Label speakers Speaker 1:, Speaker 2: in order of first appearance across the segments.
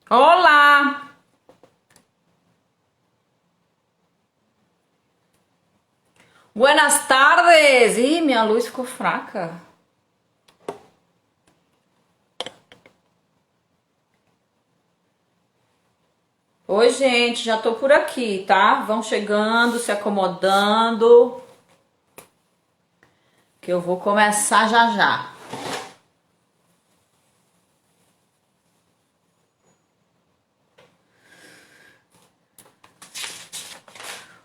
Speaker 1: Olá! Buenas tardes! Ih, minha luz ficou fraca. Oi, gente, já tô por aqui, tá? Vão chegando, se acomodando, que eu vou começar já já.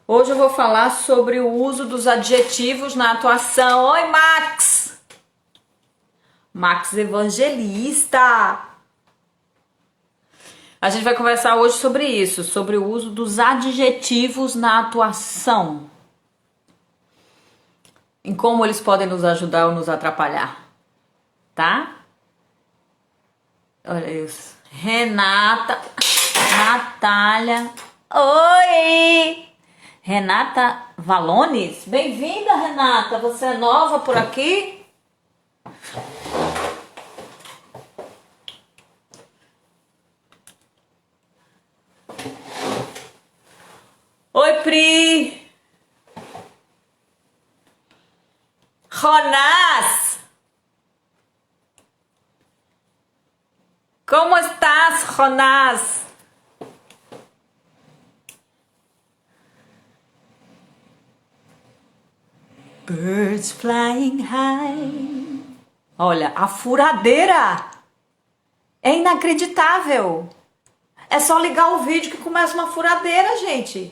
Speaker 1: Hoje eu vou falar sobre o uso dos adjetivos na atuação. Oi, Max! Max Evangelista! A gente vai conversar hoje sobre isso, sobre o uso dos adjetivos na atuação. Em como eles podem nos ajudar ou nos atrapalhar, tá? Olha isso. Renata, Natália, oi! Renata Valones, bem-vinda, Renata. Você é nova por aqui? Oi, Pri. Jonas. Como estás, Jonas? Birds flying high. Olha, a furadeira é inacreditável. É só ligar o vídeo que começa uma furadeira, gente.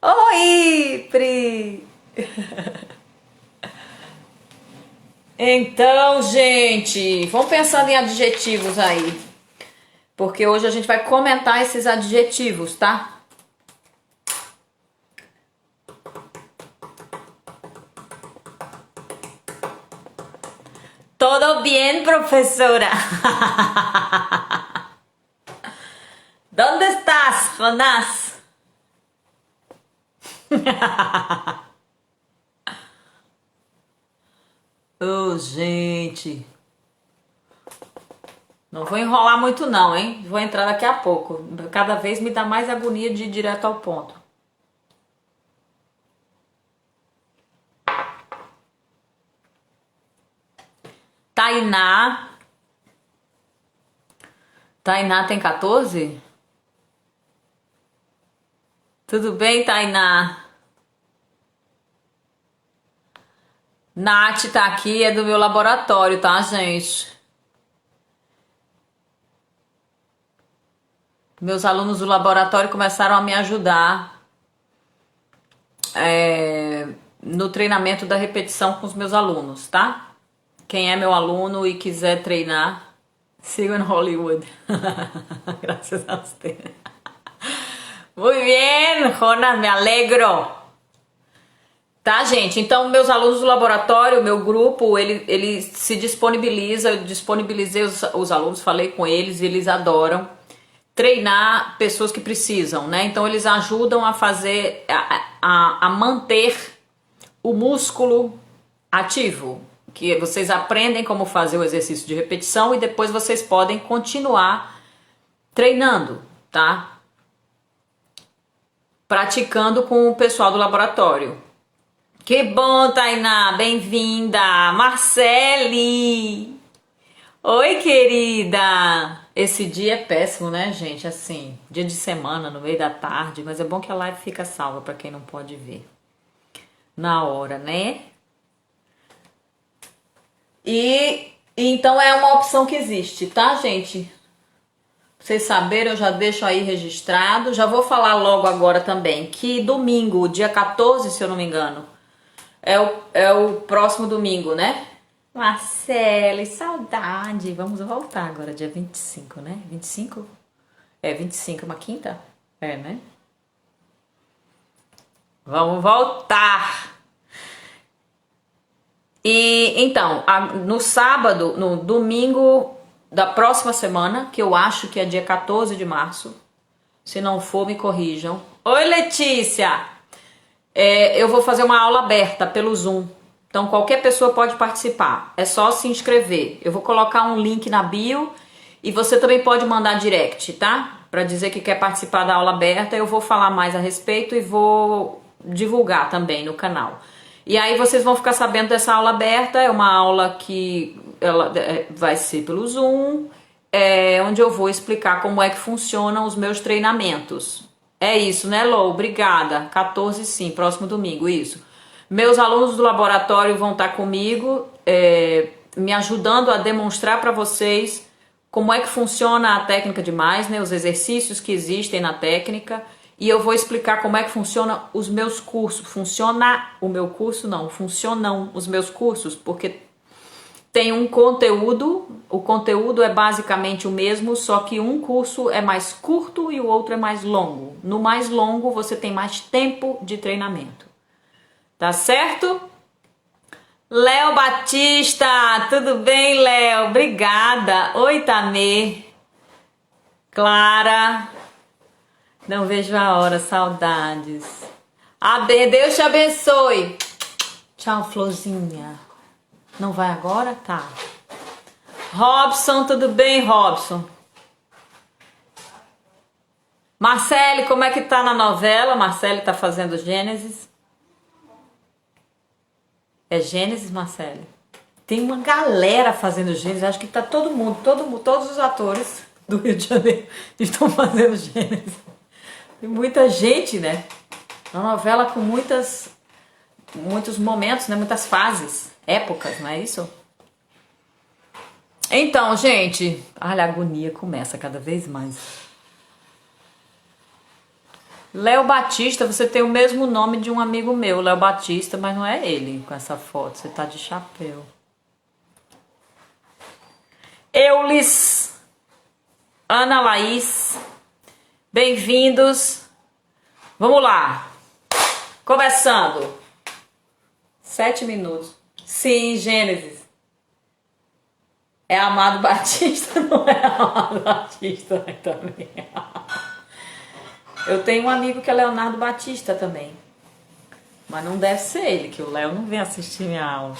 Speaker 1: Oi, Pri. Então, gente, vamos pensando em adjetivos aí. Porque hoje a gente vai comentar esses adjetivos, tá? Todo bien, professora? ¿Dónde estás, Jonas? Oh, gente. Não vou enrolar muito não, hein? Vou entrar daqui a pouco. Cada vez me dá mais agonia de ir direto ao ponto. Tainá. Tainá tem 14? Tudo bem, Tainá? Nath tá aqui, é do meu laboratório, tá, gente? Meus alunos do laboratório começaram a me ajudar no treinamento da repetição com os meus alunos, tá? Quem é meu aluno e quiser treinar, siga em Hollywood. Graças a você. Muito bem, Jonas, me alegro. Tá, gente? Então, meus alunos do laboratório, meu grupo, ele se disponibiliza, eu disponibilizei os alunos, falei com eles, eles adoram treinar pessoas que precisam, né? Então, eles ajudam a fazer, a manter o músculo ativo, que vocês aprendem como fazer o exercício de repetição e depois vocês podem continuar treinando, tá? Praticando com o pessoal do laboratório. Que bom, Tainá, bem-vinda. Marcele. Oi, querida. Esse dia é péssimo, né, gente? Assim, dia de semana, no meio da tarde, mas é bom que a live fica salva para quem não pode ver na hora, né? E então é uma opção que existe, tá, gente? Pra vocês saberem, eu já deixo aí registrado. Já vou falar logo agora também que domingo, dia 14, se eu não me engano, é o próximo domingo, né? Marcele, saudade. Vamos voltar agora, dia 25, né? 25? É, 25, uma quinta? É, né? Vamos voltar. E então, no sábado, no domingo da próxima semana, que eu acho que é dia 14 de março, se não for, me corrijam. Oi, Letícia! Eu vou fazer uma aula aberta pelo Zoom. Então qualquer pessoa pode participar. É só se inscrever. Eu vou colocar um link na bio E você também pode mandar direct, tá? Para dizer que quer participar da aula aberta, eu vou falar mais a respeito e vou divulgar também no canal. E aí vocês vão ficar sabendo dessa aula aberta, é uma aula que ela vai ser pelo Zoom, onde eu vou explicar como é que funcionam os meus treinamentos. É isso, né, Lou? Obrigada. 14 sim, próximo domingo, isso. Meus alunos do laboratório vão estar comigo, me ajudando a demonstrar para vocês como é que funciona a técnica de Meissner, os exercícios que existem na técnica, e eu vou explicar como é que funciona os meus cursos. Funciona o meu curso? Não, funcionam os meus cursos, porque tem um conteúdo, o conteúdo é basicamente o mesmo, só que um curso é mais curto e o outro é mais longo. No mais longo você tem mais tempo de treinamento. Tá certo? Léo Batista, tudo bem, Léo? Obrigada. Oi, Tamê. Clara. Não vejo a hora, saudades. Deus te abençoe. Tchau, Florzinha. Não vai agora? Tá. Robson, tudo bem, Robson? Marcele, como é que tá na novela? Marcele tá fazendo Gênesis. É Gênesis, Marcele? Tem uma galera fazendo Gênesis. Acho que tá todo mundo, todos os atores do Rio de Janeiro estão fazendo Gênesis. Tem muita gente, né? Uma novela com muitos momentos, né? Muitas fases, épocas, não é isso? Então, gente, olha, a agonia começa cada vez mais. Léo Batista, você tem o mesmo nome de um amigo meu, Léo Batista, mas não é ele com essa foto, você tá de chapéu. Eulis, Ana Laís, bem-vindos. Vamos lá. Começando. 7 minutos. Sim, Gênesis. É Amado Batista, não é Amado Batista também. Eu tenho um amigo que é Leonardo Batista também. Mas não deve ser ele, que o Léo não vem assistir minha aula.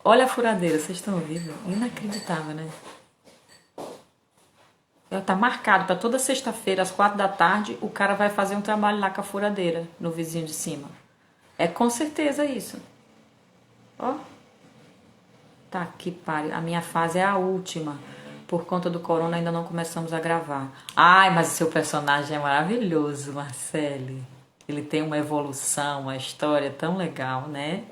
Speaker 1: Olha a furadeira, vocês estão ouvindo? Inacreditável, né? Tá marcado para toda sexta-feira, às 4 da tarde, o cara vai fazer um trabalho lá com a furadeira, no vizinho de cima. É com certeza isso. Ó. Tá, que pariu. A minha fase é a última. Por conta do corona ainda não começamos a gravar. Ai, mas o seu personagem é maravilhoso, Marcele. Ele tem uma evolução, uma história tão legal, né?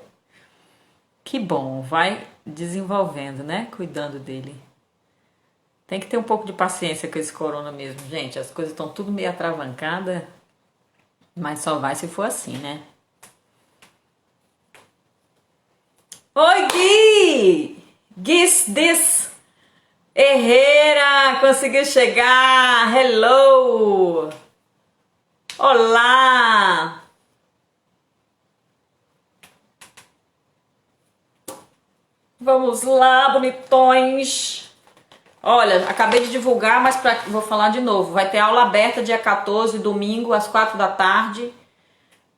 Speaker 1: Que bom, vai desenvolvendo, né? Cuidando dele. Tem que ter um pouco de paciência com esse corona mesmo, gente. As coisas estão tudo meio atravancadas, mas só vai se for assim, né? Oi, Gui! This Herrera, conseguiu chegar! Hello! Olá! Vamos lá, bonitões! Olha, acabei de divulgar, mas vou falar de novo. Vai ter aula aberta dia 14, domingo, às 4 da tarde.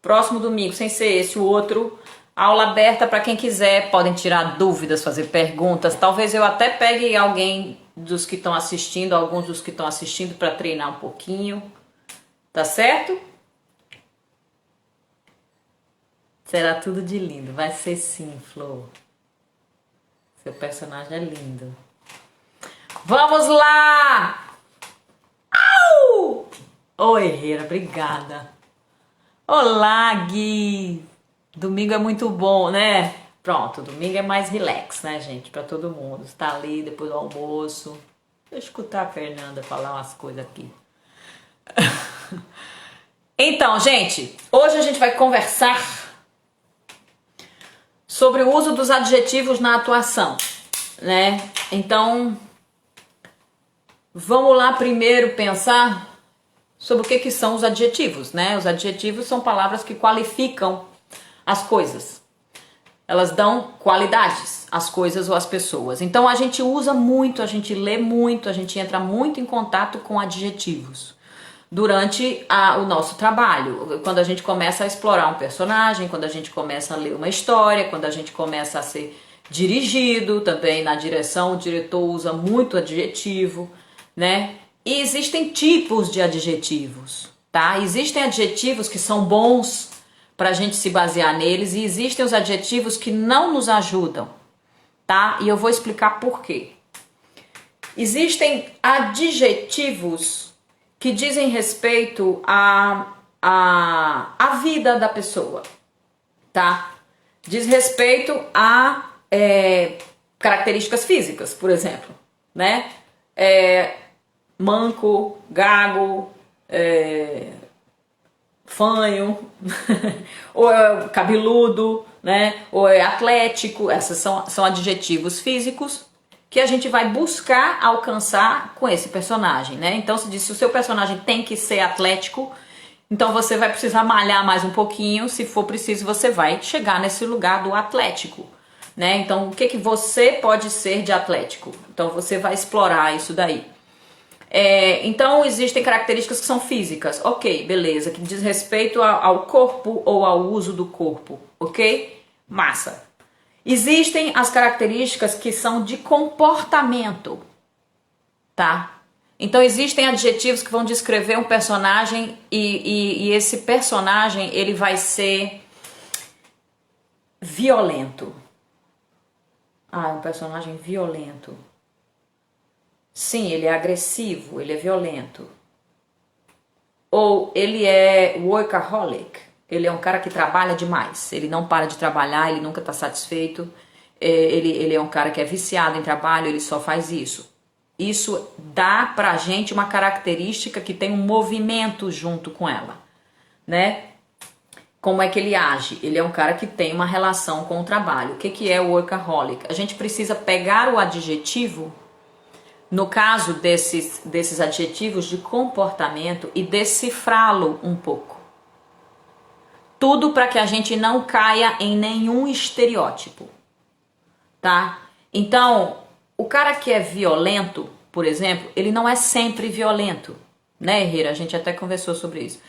Speaker 1: Próximo domingo, sem ser esse, o outro. Aula aberta para quem quiser. Podem tirar dúvidas, fazer perguntas. Talvez eu até pegue alguém dos que estão assistindo, alguns dos que estão assistindo para treinar um pouquinho. Tá certo? Será tudo de lindo. Vai ser sim, Flor. Seu personagem é lindo. Vamos lá! Au! Oi, Herrera, obrigada. Olá, Gui. Domingo é muito bom, né? Pronto, domingo é mais relax, né, gente? Pra todo mundo. Está ali depois do almoço. Deixa eu escutar a Fernanda falar umas coisas aqui. Então, gente, hoje a gente vai conversar sobre o uso dos adjetivos na atuação, né? Então, vamos lá primeiro pensar sobre o que são os adjetivos, né? Os adjetivos são palavras que qualificam as coisas. Elas dão qualidades às coisas ou às pessoas. Então a gente usa muito, a gente lê muito, a gente entra muito em contato com adjetivos durante o nosso trabalho. Quando a gente começa a explorar um personagem, quando a gente começa a ler uma história, quando a gente começa a ser Dirigido também, na direção, o diretor usa muito adjetivo, né? E existem tipos de adjetivos, tá? Existem adjetivos que são bons para a gente se basear neles e existem os adjetivos que não nos ajudam, tá? E eu vou explicar por quê. Existem adjetivos que dizem respeito à vida da pessoa, tá? Diz respeito a características físicas, por exemplo, né? Manco, gago, fanho, ou é cabeludo, né? Ou é atlético. Essas são adjetivos físicos que a gente vai buscar alcançar com esse personagem, né? Então se diz, se o seu personagem tem que ser atlético, então você vai precisar malhar mais um pouquinho, se for preciso você vai chegar nesse lugar do atlético, né? Então o que você pode ser de atlético? Então você vai explorar isso daí. Então existem características que são físicas, ok, beleza, que diz respeito ao corpo ou ao uso do corpo, ok? Massa. Existem as características que são de comportamento, tá? Então existem adjetivos que vão descrever um personagem e esse personagem ele vai ser violento. Ah, é um personagem violento. Sim, ele é agressivo, ele é violento. Ou ele é workaholic, ele é um cara que trabalha demais, ele não para de trabalhar, ele nunca está satisfeito, ele é um cara que é viciado em trabalho, ele só faz isso. Isso dá pra gente uma característica que tem um movimento junto com ela, né? Como é que ele age? Ele é um cara que tem uma relação com o trabalho. O que é o workaholic? A gente precisa pegar o adjetivo, no caso desses adjetivos de comportamento, e decifrá-lo um pouco. Tudo para que a gente não caia em nenhum estereótipo, tá? Então, o cara que é violento, por exemplo, ele não é sempre violento, né, Herrera? A gente até conversou sobre isso.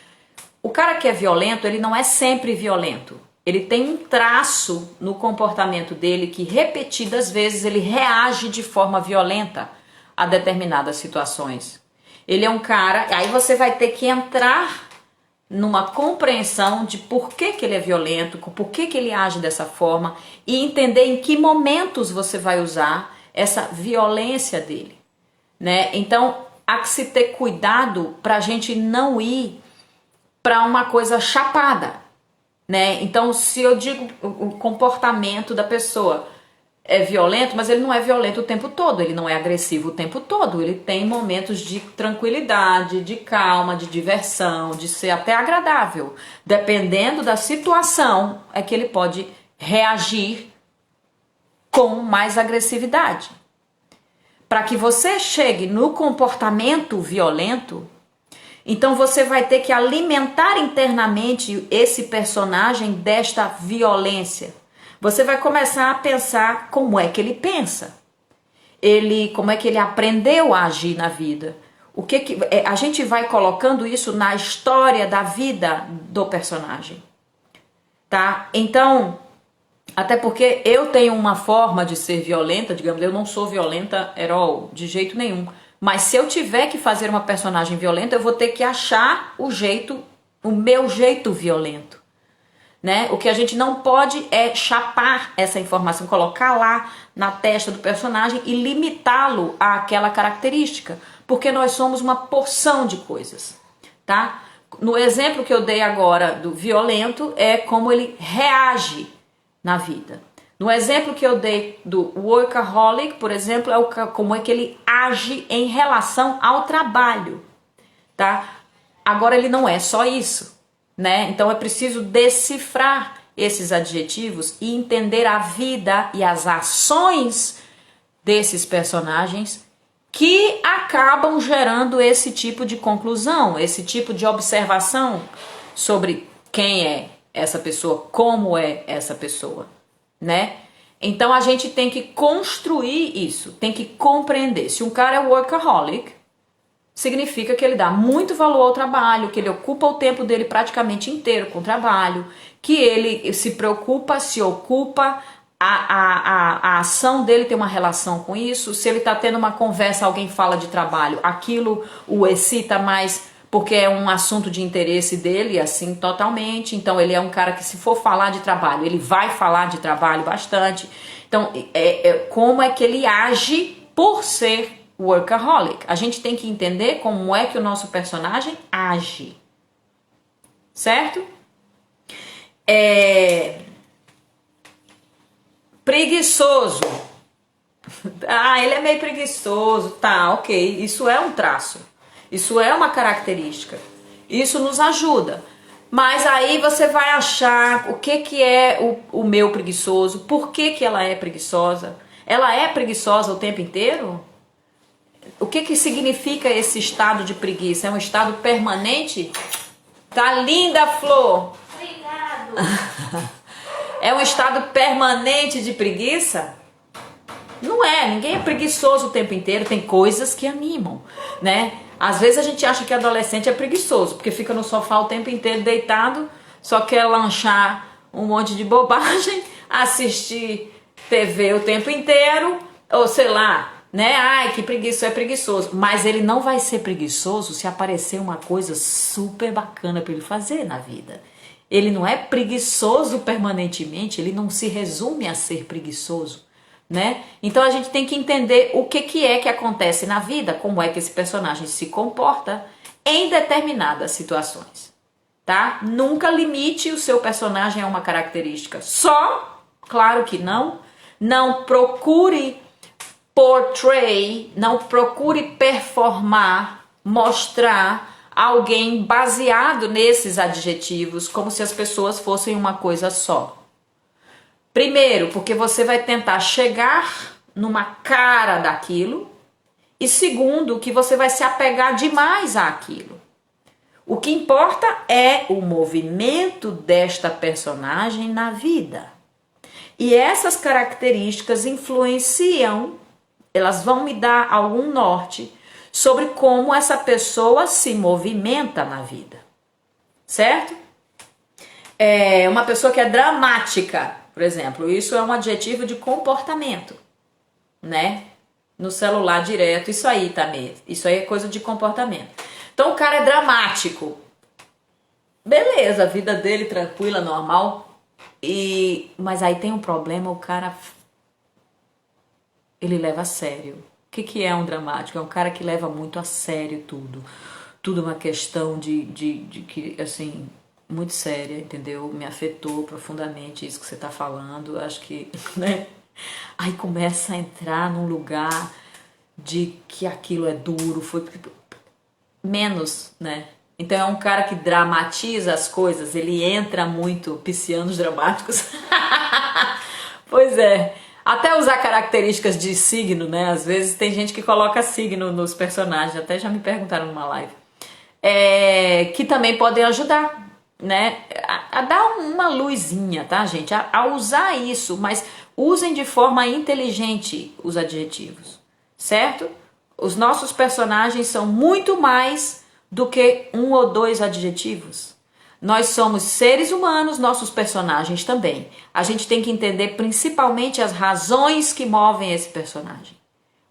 Speaker 1: O cara que é violento, ele não é sempre violento. Ele tem um traço no comportamento dele que repetidas vezes ele reage de forma violenta a determinadas situações. Ele é um cara, aí você vai ter que entrar numa compreensão de por que ele é violento, por que ele age dessa forma e entender em que momentos você vai usar essa violência dele, né? Então há que se ter cuidado para a gente não ir para uma coisa chapada, né? Então se eu digo o comportamento da pessoa é violento, mas ele não é violento o tempo todo, ele não é agressivo o tempo todo, ele tem momentos de tranquilidade, de calma, de diversão, de ser até agradável. Dependendo da situação, é que ele pode reagir com mais agressividade. Para que você chegue no comportamento violento, então você vai ter que alimentar internamente esse personagem desta violência. Você vai começar a pensar como é que ele pensa, como é que ele aprendeu a agir na vida. A gente vai colocando isso na história da vida do personagem, tá? Então, até porque eu tenho uma forma de ser violenta, digamos, eu não sou violenta at all, de jeito nenhum. Mas se eu tiver que fazer uma personagem violenta, eu vou ter que achar o meu jeito violento. Né? O que a gente não pode é chapar essa informação, colocar lá na testa do personagem e limitá-lo àquela característica, porque nós somos uma porção de coisas, tá? No exemplo que eu dei agora do violento é como ele reage na vida. No exemplo que eu dei do workaholic, por exemplo, como é que ele age em relação ao trabalho, tá? Agora ele não é só isso, né? Então é preciso decifrar esses adjetivos e entender a vida e as ações desses personagens que acabam gerando esse tipo de conclusão, esse tipo de observação sobre quem é essa pessoa, como é essa pessoa, né? Então a gente tem que construir isso, tem que compreender. Se um cara é workaholic, significa que ele dá muito valor ao trabalho, que ele ocupa o tempo dele praticamente inteiro com o trabalho, que ele se preocupa, se ocupa a ação dele tem uma relação com isso. Se ele está tendo uma conversa, alguém fala de trabalho, aquilo o excita mais porque é um assunto de interesse dele, assim, totalmente. Então ele é um cara que, se for falar de trabalho, ele vai falar de trabalho bastante. Então, como é que ele age por ser workaholic? A gente tem que entender como é que o nosso personagem age, certo? Preguiçoso. Ele é meio preguiçoso, tá, ok. Isso é um traço. Isso é uma característica. Isso nos ajuda. Mas aí você vai achar o que é o meu preguiçoso, por que ela é preguiçosa. Ela é preguiçosa o tempo inteiro? O que significa esse estado de preguiça? É um estado permanente? Tá linda, Flor! Obrigado! É um estado permanente de preguiça? Não é, ninguém é preguiçoso o tempo inteiro, tem coisas que animam, né? Às vezes a gente acha que adolescente é preguiçoso, porque fica no sofá o tempo inteiro deitado, só quer lanchar um monte de bobagem, assistir TV o tempo inteiro, ou sei lá, né? Ai, que preguiça, é preguiçoso. Mas ele não vai ser preguiçoso se aparecer uma coisa super bacana para ele fazer na vida. Ele não é preguiçoso permanentemente, ele não se resume a ser preguiçoso, né? Então a gente tem que entender o que é que acontece na vida, como é que esse personagem se comporta em determinadas situações, tá? Nunca limite o seu personagem a uma característica só, claro que não. Não procure portray, não procure performar, mostrar alguém baseado nesses adjetivos, como se as pessoas fossem uma coisa só. Primeiro, porque você vai tentar chegar numa cara daquilo. E segundo, que você vai se apegar demais àquilo. O que importa é o movimento desta personagem na vida. E essas características influenciam, elas vão me dar algum norte sobre como essa pessoa se movimenta na vida. Certo? Uma pessoa que é dramática, por exemplo, isso é um adjetivo de comportamento, né? No celular direto, isso aí tá mesmo. Isso aí é coisa de comportamento. Então o cara é dramático. Beleza, a vida dele tranquila, normal. Mas aí tem um problema, o cara ele leva a sério. O que é um dramático? É um cara que leva muito a sério tudo. Tudo uma questão de que, assim, muito séria, entendeu? Me afetou profundamente isso que você tá falando. Acho que, né? Aí começa a entrar num lugar de que aquilo é duro, foi menos, né? Então é um cara que dramatiza as coisas, ele entra muito, piscianos dramáticos. Pois é, até usar características de signo, né? Às vezes tem gente que coloca signo nos personagens, até já me perguntaram numa live, que também podem ajudar, né? A dar uma luzinha, tá, gente? A usar isso, mas usem de forma inteligente os adjetivos, certo? Os nossos personagens são muito mais do que um ou dois adjetivos. Nós somos seres humanos, nossos personagens também. A gente tem que entender principalmente as razões que movem esse personagem,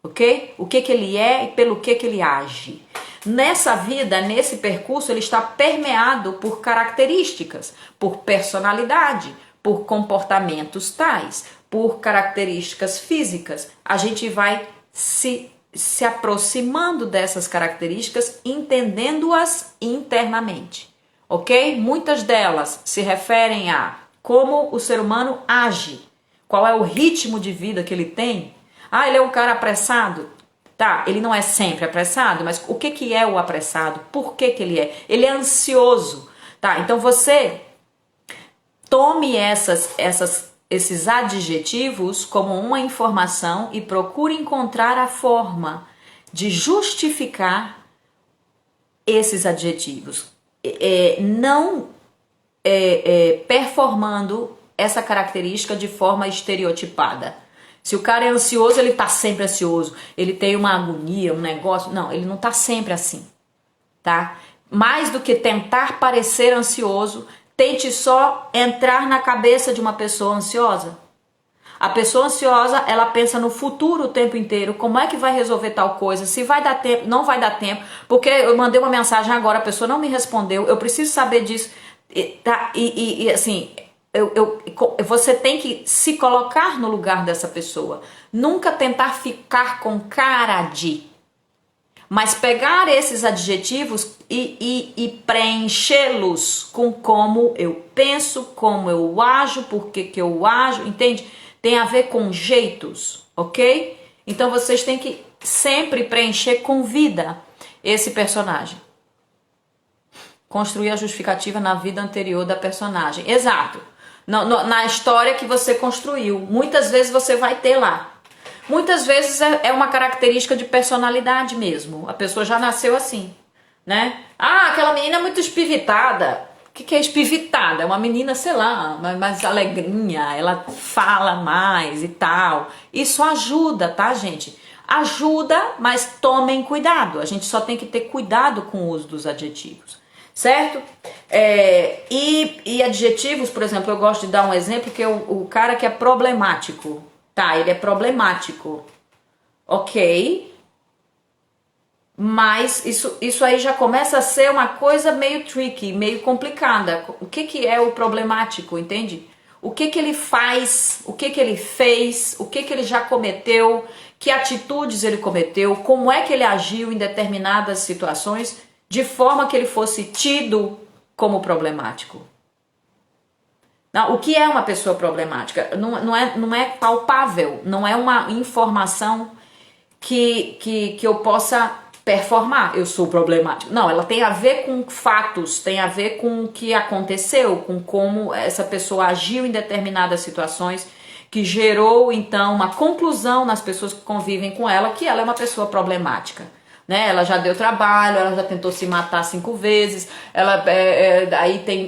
Speaker 1: ok? O que ele é e pelo que ele age. Nessa vida, nesse percurso, ele está permeado por características, por personalidade, por comportamentos tais, por características físicas. A gente vai se aproximando dessas características, entendendo-as internamente, ok? Muitas delas se referem a como o ser humano age, qual é o ritmo de vida que ele tem. Ele é um cara apressado. Tá, ele não é sempre apressado, mas o que é o apressado? Por que ele é? Ele é ansioso, tá? Então você tome esses adjetivos como uma informação e procure encontrar a forma de justificar esses adjetivos, não performando essa característica de forma estereotipada. Se o cara é ansioso, ele tá sempre ansioso, ele tem uma agonia, um negócio, não, ele não tá sempre assim, tá? Mais do que tentar parecer ansioso, tente só entrar na cabeça de uma pessoa ansiosa. A pessoa ansiosa, ela pensa no futuro o tempo inteiro, como é que vai resolver tal coisa, se vai dar tempo, não vai dar tempo, porque eu mandei uma mensagem agora, a pessoa não me respondeu, eu preciso saber disso, assim, você tem que se colocar no lugar dessa pessoa, nunca tentar ficar com cara de, mas pegar esses adjetivos e preenchê-los com como eu penso, como eu ajo, por que eu ajo, entende? Tem a ver com jeitos, ok? Então vocês têm que sempre preencher com vida esse personagem. Construir a justificativa na vida anterior da personagem. Exato. Na história que você construiu. Muitas vezes você vai ter lá. Muitas vezes é uma característica de personalidade mesmo. A pessoa já nasceu assim, né? Ah, aquela menina é muito espivitada. O que é espivitada? É uma menina, sei lá, mais alegrinha, ela fala mais e tal. Isso ajuda, tá, gente? Ajuda, mas tomem cuidado. A gente só tem que ter cuidado com o uso dos adjetivos, certo? E adjetivos, por exemplo, eu gosto de dar um exemplo que é o cara que é problemático. Tá, ele é problemático. Ok. Mas isso aí já começa a ser uma coisa meio tricky, meio complicada. O que é o problemático, entende? O que ele faz, o que ele fez, o que ele já cometeu, que atitudes ele cometeu, como é que ele agiu em determinadas situações, de forma que ele fosse tido como problemático. Não, o que é uma pessoa problemática? Não é palpável, não é uma informação que eu possa performar. Eu sou problemático. Não, ela tem a ver com fatos, tem a ver com o que aconteceu, com como essa pessoa agiu em determinadas situações, que gerou então uma conclusão nas pessoas que convivem com ela, que ela é uma pessoa problemática. Né? Ela já deu trabalho, ela já tentou se matar 5 vezes, ela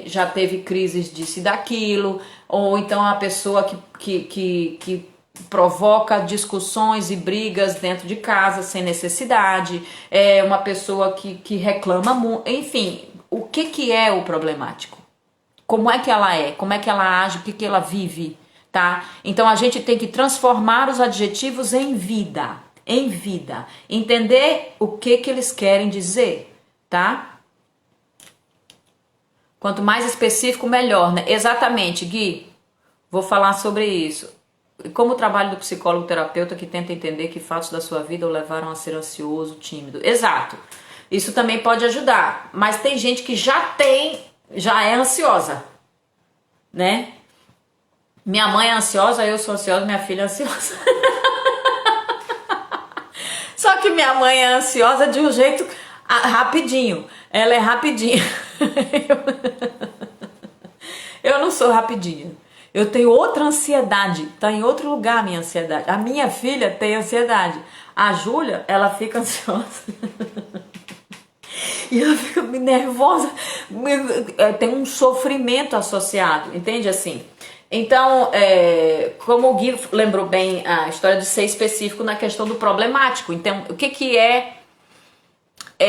Speaker 1: já teve crises disso e daquilo, ou então a pessoa que provoca discussões e brigas dentro de casa sem necessidade, é uma pessoa que reclama muito, enfim, o que é o problemático? Como é que ela é? Como é que ela age? O que ela vive? Tá? Então a gente tem que transformar os adjetivos em vida. Em vida, entender o que eles querem dizer, tá? Quanto mais específico, melhor, né? Exatamente, Gui, vou falar sobre isso. Como o trabalho do psicólogo terapeuta que tenta entender que fatos da sua vida o levaram a ser ansioso, tímido. Exato, isso também pode ajudar, mas tem gente que já é ansiosa, né? Minha mãe é ansiosa, eu sou ansiosa, minha filha é ansiosa. Só que minha mãe é ansiosa de um jeito rapidinho. Ela é rapidinha. Eu não sou rapidinha. Eu tenho outra ansiedade. Tá em outro lugar a minha ansiedade. A minha filha tem ansiedade. A Júlia, ela fica ansiosa. E ela fica nervosa. Tem um sofrimento associado. Entende assim? Então, como o Gui lembrou bem a história de ser específico na questão do problemático. Então, o que é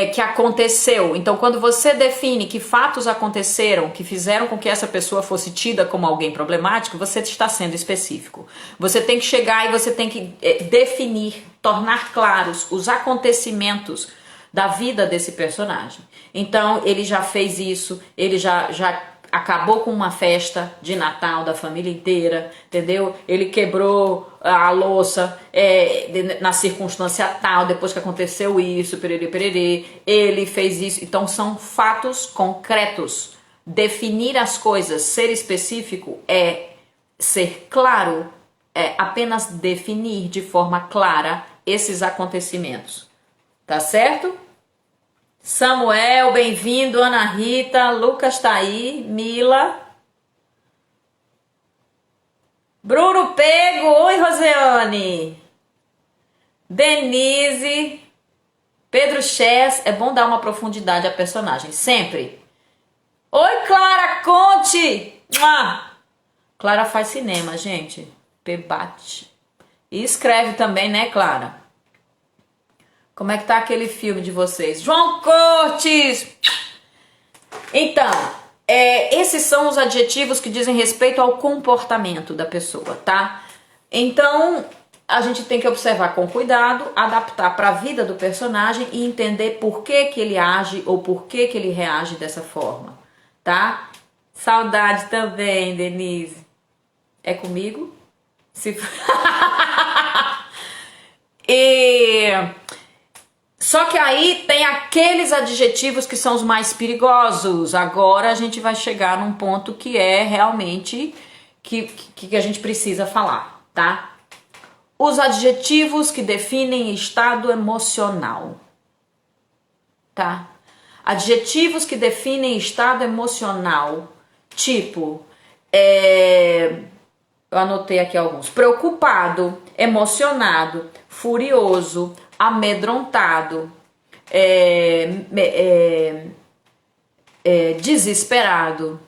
Speaker 1: que aconteceu? Então, quando você define que fatos aconteceram que fizeram com que essa pessoa fosse tida como alguém problemático, você está sendo específico. Você tem que chegar e você tem que definir, tornar claros os acontecimentos da vida desse personagem. Então, ele já fez isso, ele já acabou com uma festa de Natal da família inteira, entendeu? Ele quebrou a louça na circunstância tal, depois que aconteceu isso, perere, perere, ele fez isso. Então são fatos concretos. Definir as coisas, ser específico é ser claro, é apenas definir de forma clara esses acontecimentos. Tá certo? Samuel, bem-vindo, Ana Rita, Lucas tá aí, Mila, Bruno Pego, oi Rosiane, Denise, Pedro Chess, é bom dar uma profundidade à personagem, sempre. Oi Clara, conte! Clara faz cinema, gente, Pebate. E escreve também, né, Clara? Como é que tá aquele filme de vocês? João Cortes! Então, esses são os adjetivos que dizem respeito ao comportamento da pessoa, tá? Então, a gente tem que observar com cuidado, adaptar para a vida do personagem e entender por que que ele age ou por que que ele reage dessa forma, tá? Saudade também, Denise. É comigo? Se... E... Só que aí tem aqueles adjetivos que são os mais perigosos. Agora a gente vai chegar num ponto que é realmente que a gente precisa falar, tá? Os adjetivos que definem estado emocional, tá? Adjetivos que definem estado emocional, tipo, eu anotei aqui alguns: preocupado, emocionado, furioso, amedrontado, desesperado,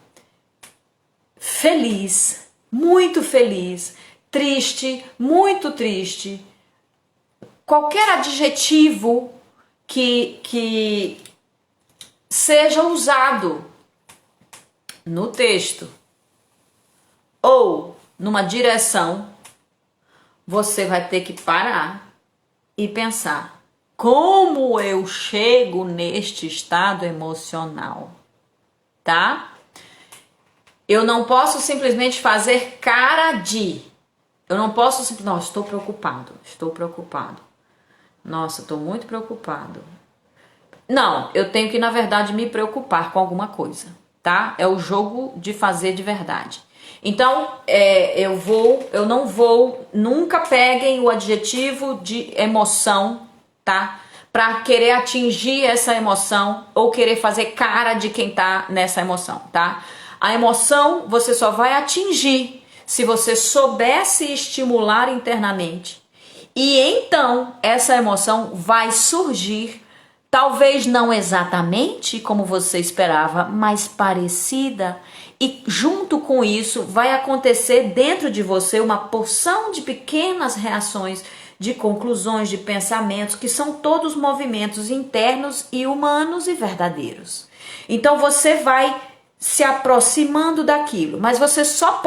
Speaker 1: feliz, muito feliz, triste, muito triste. Qualquer adjetivo que seja usado no texto ou numa direção, você vai ter que parar e pensar: como eu chego neste estado emocional, tá? Eu não posso simplesmente fazer cara de. Eu não posso simplesmente, não, estou preocupado. Nossa, estou muito preocupado. Não, eu tenho que, na verdade, me preocupar com alguma coisa, tá? É o jogo de fazer de verdade. Então, eu não vou, nunca peguem o adjetivo de emoção, tá? Pra querer atingir essa emoção ou querer fazer cara de quem tá nessa emoção, tá? A emoção você só vai atingir se você souber se estimular internamente. E então, essa emoção vai surgir, talvez não exatamente como você esperava, mas parecida. E junto com isso vai acontecer dentro de você uma porção de pequenas reações, de conclusões, de pensamentos, que são todos movimentos internos e humanos e verdadeiros. Então você vai se aproximando daquilo, mas você só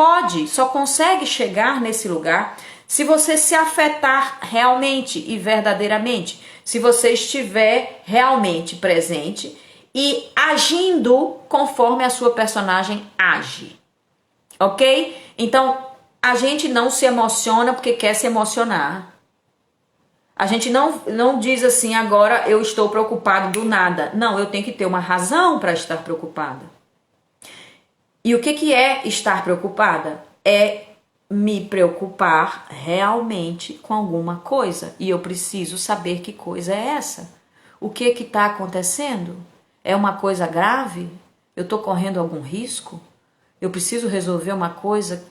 Speaker 1: consegue chegar nesse lugar se você se afetar realmente e verdadeiramente, se você estiver realmente presente e agindo conforme a sua personagem age, ok? Então, a gente não se emociona porque quer se emocionar. A gente não diz assim: agora eu estou preocupado do nada. Não, eu tenho que ter uma razão para estar preocupada. E o que é estar preocupada? É me preocupar realmente com alguma coisa. E eu preciso saber que coisa é essa. O que está acontecendo? É uma coisa grave? Eu estou correndo algum risco? Eu preciso resolver uma coisa?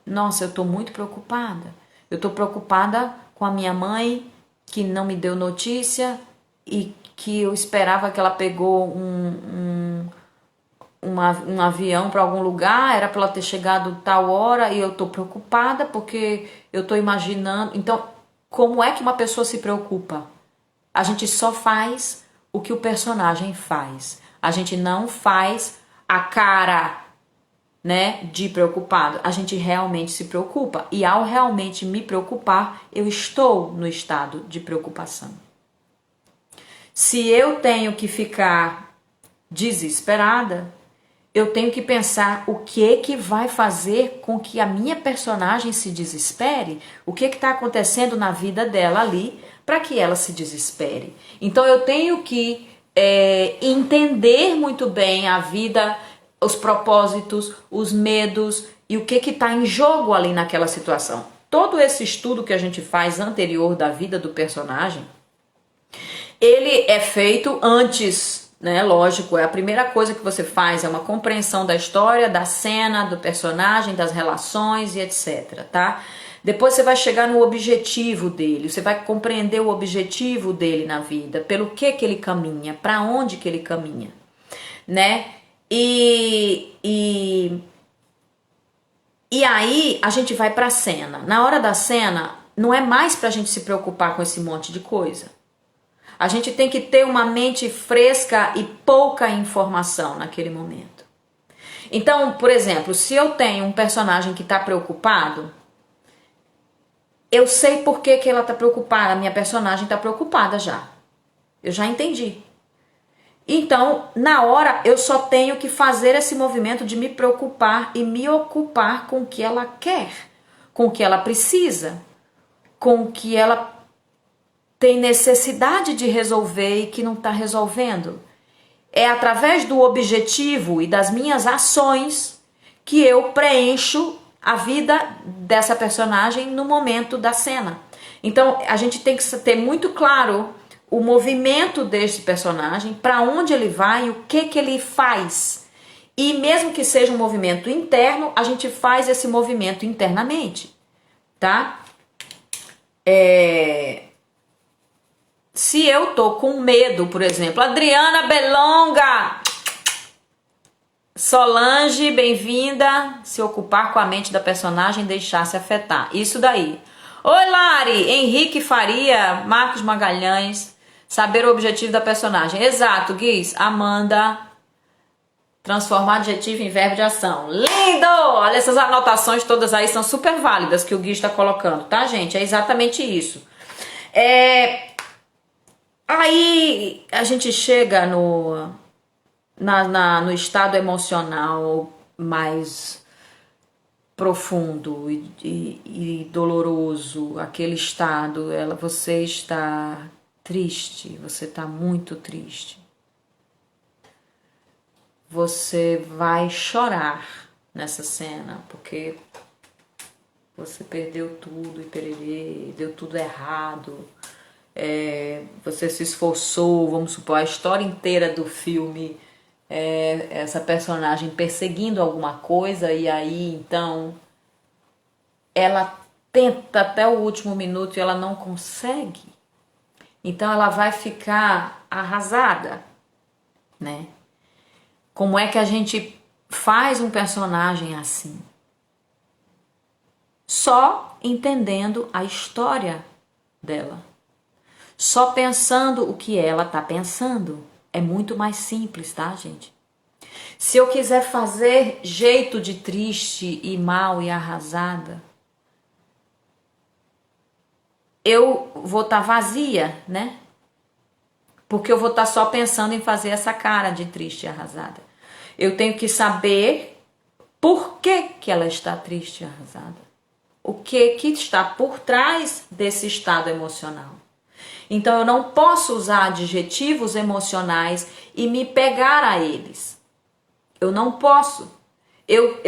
Speaker 1: Nossa, eu estou muito preocupada. Eu estou preocupada com a minha mãe, que não me deu notícia e que eu esperava que ela pegou um avião para algum lugar, era para ela ter chegado tal hora e eu tô preocupada porque eu tô imaginando. Então, como é que uma pessoa se preocupa? A gente só faz o que o personagem faz. A gente não faz a cara, né, de preocupado. A gente realmente se preocupa. E ao realmente me preocupar, eu estou no estado de preocupação. Se eu tenho que ficar desesperada, eu tenho que pensar o que vai fazer com que a minha personagem se desespere, o que está acontecendo na vida dela ali para que ela se desespere. Então eu tenho que entender muito bem a vida, os propósitos, os medos e o que está em jogo ali naquela situação. Todo esse estudo que a gente faz anterior da vida do personagem, ele é feito antes, né? Lógico, a primeira coisa que você faz é uma compreensão da história, da cena, do personagem, das relações e etc, tá? Depois você vai chegar no objetivo dele, você vai compreender o objetivo dele na vida, pelo que ele caminha, para onde que ele caminha, né? E aí a gente vai pra cena. Na hora da cena, não é mais pra gente se preocupar com esse monte de coisa. A gente tem que ter uma mente fresca e pouca informação naquele momento. Então, por exemplo, se eu tenho um personagem que está preocupado, Eu sei por que que ela tá preocupada, a minha personagem tá preocupada já. Eu já entendi. Então, na hora, eu só tenho que fazer esse movimento de me preocupar e me ocupar com o que ela quer, com o que ela precisa, com o que ela tem necessidade de resolver e que não está resolvendo. É através do objetivo e das minhas ações que eu preencho a vida dessa personagem no momento da cena. Então, a gente tem que ter muito claro o movimento desse personagem, para onde ele vai e o que ele faz. E mesmo que seja um movimento interno, a gente faz esse movimento internamente, tá? Se eu tô com medo, por exemplo, Adriana Belonga, Solange, bem-vinda. Se ocupar com a mente da personagem, deixar-se afetar. Isso daí. Oi, Lari, Henrique Faria, Marcos Magalhães. Saber o objetivo da personagem. Exato, Guiz. Amanda. Transformar adjetivo em verbo de ação. Lindo! Olha, essas anotações todas aí são super válidas que o Guiz está colocando, tá, gente? É exatamente isso. Aí a gente chega no estado emocional mais profundo e doloroso. Aquele estado, você está triste, você está muito triste. Você vai chorar nessa cena, porque você perdeu tudo e pererê, deu tudo errado. Você se esforçou, vamos supor, a história inteira do filme, essa personagem perseguindo alguma coisa, e aí então ela tenta até o último minuto e ela não consegue. Então ela vai ficar arrasada, né? Como é que a gente faz um personagem assim? Só entendendo a história dela. Só pensando o que ela tá pensando. É muito mais simples, tá, gente? Se eu quiser fazer jeito de triste e mal e arrasada, eu vou estar vazia, né? Porque eu vou estar só pensando em fazer essa cara de triste e arrasada. Eu tenho que saber por que ela está triste e arrasada. O que está por trás desse estado emocional. Então eu não posso usar adjetivos emocionais e me pegar a eles. Eu não posso. Eu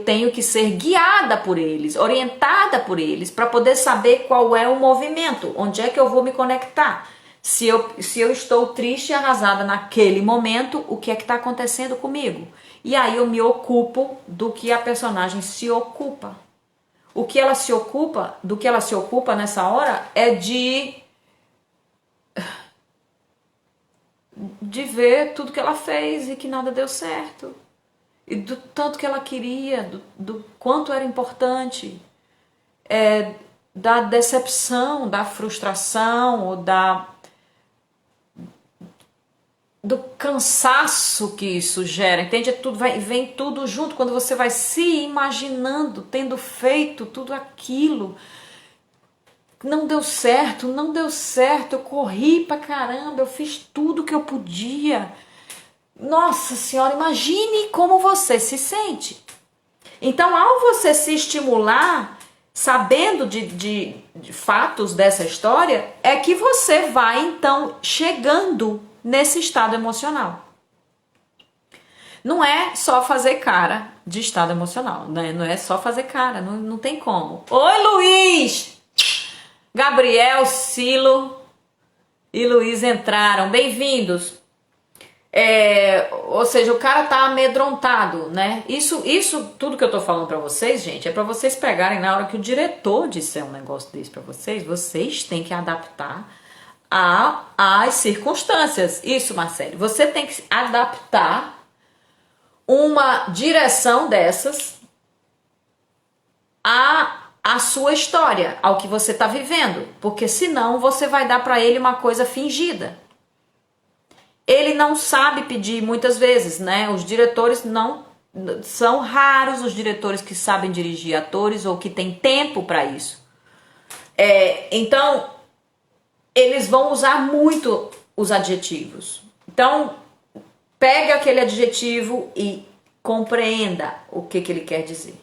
Speaker 1: tenho que ser guiada por eles, orientada por eles, para poder saber qual é o movimento, onde é que eu vou me conectar. Se eu estou triste e arrasada naquele momento, o que é que está acontecendo comigo? E aí eu me ocupo do que a personagem se ocupa. O que ela se ocupa, do que ela se ocupa nessa hora é de ver tudo que ela fez e que nada deu certo. E do tanto que ela queria, do quanto era importante, da decepção, da frustração, ou do cansaço que isso gera, entende? Vem tudo junto, quando você vai se imaginando, tendo feito tudo aquilo. Não deu certo, eu corri pra caramba, eu fiz tudo que eu podia. Nossa Senhora, imagine como você se sente. Então, ao você se estimular, sabendo de fatos dessa história, é que você vai, então, chegando nesse estado emocional. Não é só fazer cara de estado emocional, né? Não é só fazer cara, não tem como. Oi, Luiz! Gabriel, Silo e Luiz entraram, bem-vindos. Ou seja, o cara tá amedrontado, né? Isso tudo que eu tô falando pra vocês, gente, é pra vocês pegarem na hora que o diretor disser um negócio desse pra vocês, vocês têm que adaptar às circunstâncias. Isso, Marcelo, você tem que adaptar uma direção dessas a sua história, ao que você tá vivendo, porque senão você vai dar pra ele uma coisa fingida. Ele não sabe pedir muitas vezes, né? Os diretores não São raros os diretores que sabem dirigir atores ou que têm tempo para isso. Então, eles vão usar muito os adjetivos. Então, pega aquele adjetivo e compreenda o que ele quer dizer,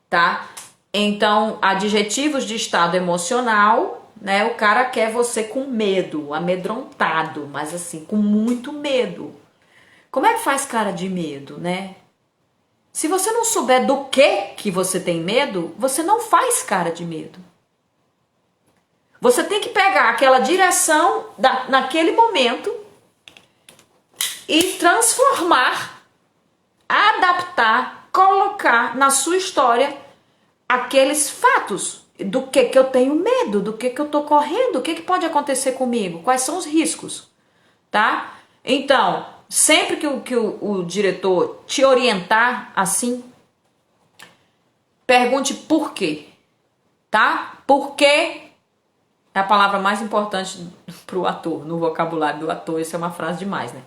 Speaker 1: tá? Então, adjetivos de estado emocional, né? O cara quer você com medo, amedrontado, mas assim, com muito medo. Como é que faz cara de medo, né? Se você não souber do que você tem medo, você não faz cara de medo. Você tem que pegar aquela direção naquele momento e transformar, adaptar, colocar na sua história aqueles fatos do que eu tenho medo, do que eu tô correndo, o que pode acontecer comigo, quais são os riscos, tá? Então, sempre que o diretor te orientar assim, pergunte por quê, tá? Por quê é a palavra mais importante para o ator, no vocabulário do ator. Isso é uma frase demais, né?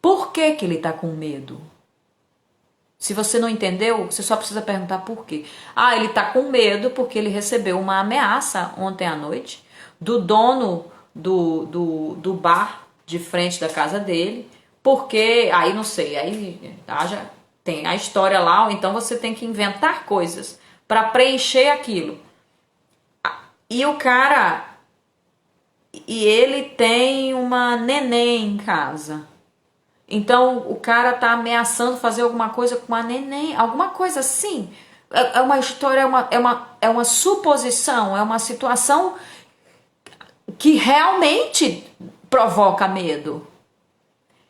Speaker 1: Por que ele tá com medo? Se você não entendeu, você só precisa perguntar por quê. Ah, ele tá com medo porque ele recebeu uma ameaça ontem à noite do dono do bar de frente da casa dele, porque, aí não sei, aí já tem a história lá, ou então você tem que inventar coisas para preencher aquilo. E o cara, e ele tem uma neném em casa. Então o cara tá ameaçando fazer alguma coisa com a neném, alguma coisa assim. É uma história, é uma suposição, é uma situação que realmente provoca medo.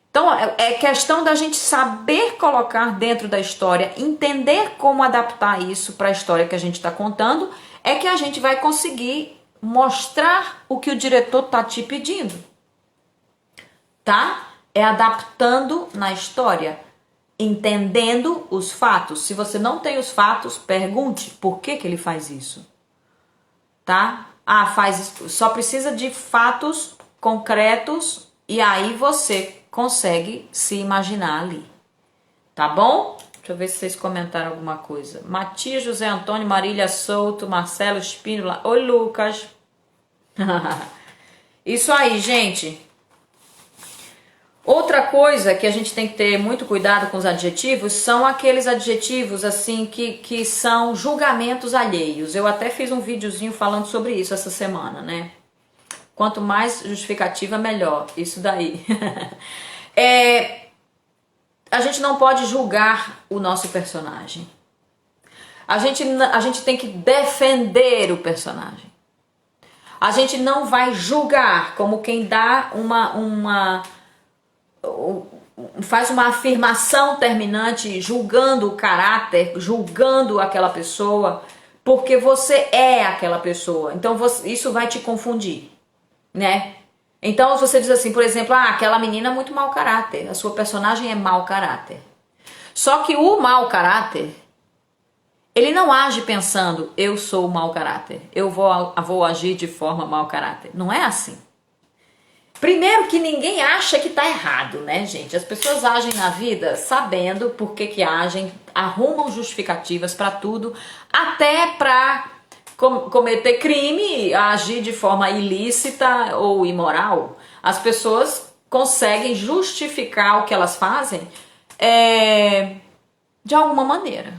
Speaker 1: Então é questão da gente saber colocar dentro da história, entender como adaptar isso para a história que a gente está contando, é que a gente vai conseguir mostrar o que o diretor tá te pedindo, tá? É adaptando na história, entendendo os fatos. Se você não tem os fatos, pergunte por que ele faz isso, tá? Ah, só precisa de fatos concretos e aí você consegue se imaginar ali, tá bom? Deixa eu ver se vocês comentaram alguma coisa. Matias, José Antônio, Marília Souto, Marcelo Espínola. Oi, Lucas. Isso aí, gente. Outra coisa que a gente tem que ter muito cuidado com os adjetivos são aqueles adjetivos assim que são julgamentos alheios. Eu até fiz um videozinho falando sobre isso essa semana, né? Quanto mais justificativa, melhor. Isso daí. A gente não pode julgar o nosso personagem. A gente tem que defender o personagem. A gente não vai julgar como quem dá faz uma afirmação terminante, julgando o caráter, julgando aquela pessoa, porque você é aquela pessoa. Então isso vai te confundir, né? Então se você diz assim, por exemplo, aquela menina é muito mau caráter, a sua personagem é mau caráter. Só que o mau caráter, ele não age pensando, eu sou mau caráter, eu vou agir de forma mau caráter. Não é assim. Primeiro que ninguém acha que tá errado, né, gente? As pessoas agem na vida sabendo por que agem, arrumam justificativas para tudo, até para cometer crime, agir de forma ilícita ou imoral. As pessoas conseguem justificar o que elas fazem de alguma maneira.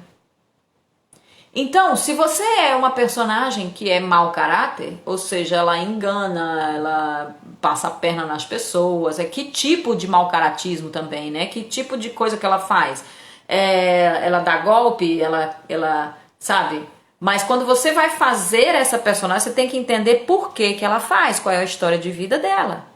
Speaker 1: Então, se você é uma personagem que é mau caráter, ou seja, ela engana, ela passa a perna nas pessoas, que tipo de mau caratismo também, né? Que tipo de coisa que ela faz? Ela dá golpe, ela sabe? Mas quando você vai fazer essa personagem, você tem que entender por que ela faz, qual é a história de vida dela.